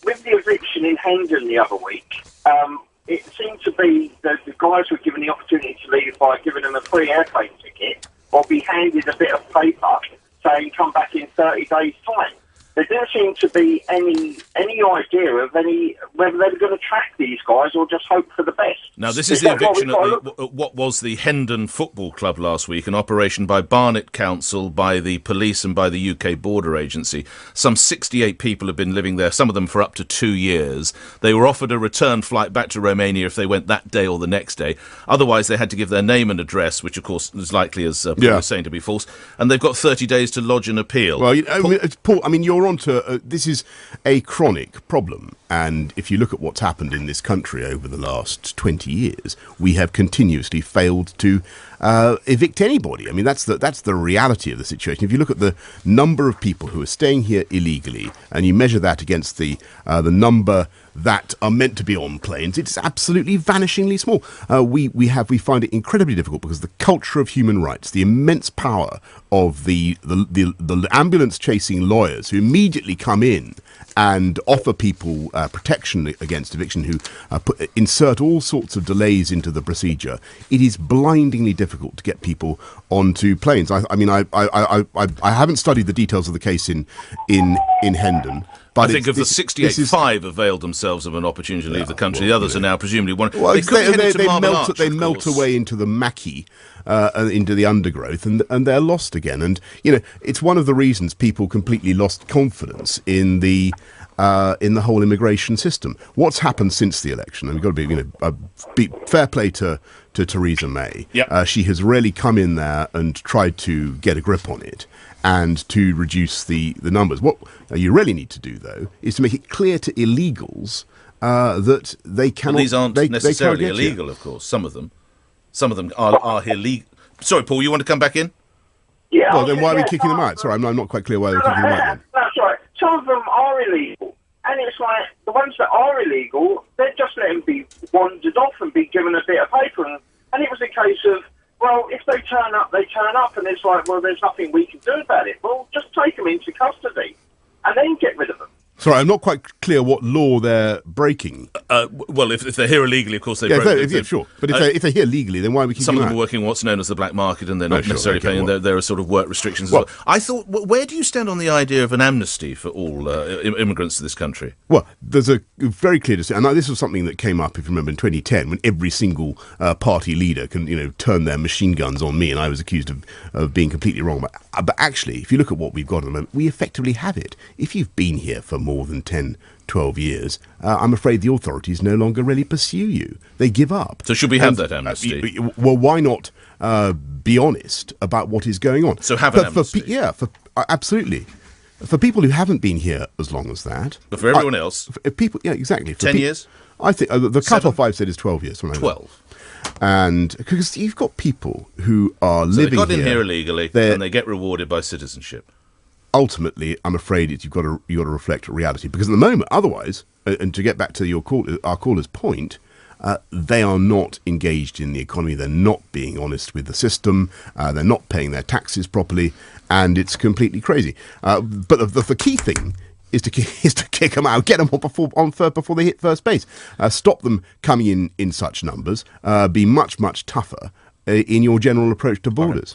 With the eviction in Hendon the other week, it seemed to be that the guys were given the opportunity to leave by giving them a free airplane ticket or be handed a bit of paper saying come back in 30 days' time. There didn't seem to be any idea of whether they were going to track these guys or just hope for the best. Now, this is the eviction at what was the Hendon Football Club last week, an operation by Barnet Council, by the police and by the UK Border Agency. Some 68 people have been living there, some of them for up to 2 years. They were offered a return flight back to Romania if they went that day or the next day. Otherwise, they had to give their name and address, which, of course, is likely, as Paul was saying, to be false. And they've got 30 days to lodge an appeal. Well, Paul, I mean, you're on to... this is a chronic problem, and if you look at what's happened in this country over the last 20 years, we have continuously failed to evict anybody. I mean, that's the reality of the situation. If you look at the number of people who are staying here illegally, and you measure that against the number that are meant to be on planes, it's absolutely vanishingly small. We find it incredibly difficult because the culture of human rights, the immense power of the ambulance chasing lawyers who immediately come in and offer people protection against eviction, who insert all sorts of delays into the procedure. It is blindingly difficult to get people onto planes. I haven't studied the details of the case in Hendon. But I think of the 68, 5 availed themselves of an opportunity to leave the country. The others are now presumably one. Well, they melt away into the maquis, into the undergrowth, and they're lost again. And it's one of the reasons people completely lost confidence in the whole immigration system. What's happened since the election? And we've got to be fair play to Theresa May. Yep. She has really come in there and tried to get a grip on it and to reduce the numbers. What you really need to do, though, is to make it clear to illegals that they cannot... Well, these aren't necessarily illegal, of course, some of them. Some of them are here legal. Sorry, Paul, you want to come back in? Yeah. Well, then why are we kicking them out? Sorry, I'm not quite clear why they're kicking them out then. That's right. Some of them are illegal. And it's like, the ones that are illegal, they're just letting them be wandered off and be given a bit of paper. And it was a case of, well, if they turn up, they turn up, and it's like, well, there's nothing we can do about it. Well, just take them into custody and then get rid of them. Sorry, I'm not quite clear what law they're breaking. Well, if they're here illegally, of course they break. Sure. But if they're here legally, then why are we keeping them out? Some of them are working on what's known as the black market, and they're not necessarily paying. There are sort of work restrictions. Well, I thought, where do you stand on the idea of an amnesty for all immigrants to this country? Well, there's a very clear decision, and this was something that came up, if you remember, in 2010, when every single party leader can, turn their machine guns on me, and I was accused of being completely wrong. But actually, if you look at what we've got at the moment, we effectively have it. If you've been here for more than 10, 12 years, I'm afraid the authorities no longer really pursue you. They give up. So should we have that amnesty? Well, why not be honest about what is going on? So have an amnesty? Absolutely. For people who haven't been here as long as that. But for everyone else? People, exactly. 10 years? I think the cut-off I've said is 12 years. 12. And because you've got people who are living here. They got in here illegally, and they get rewarded by citizenship. Ultimately, I'm afraid you've got to reflect reality, because at the moment, otherwise, and to get back to our caller's point, they are not engaged in the economy. They're not being honest with the system. They're not paying their taxes properly, and it's completely crazy. But the key thing is to kick them out, get them before they hit first base. Stop them coming in such numbers. Be much tougher in your general approach to borders.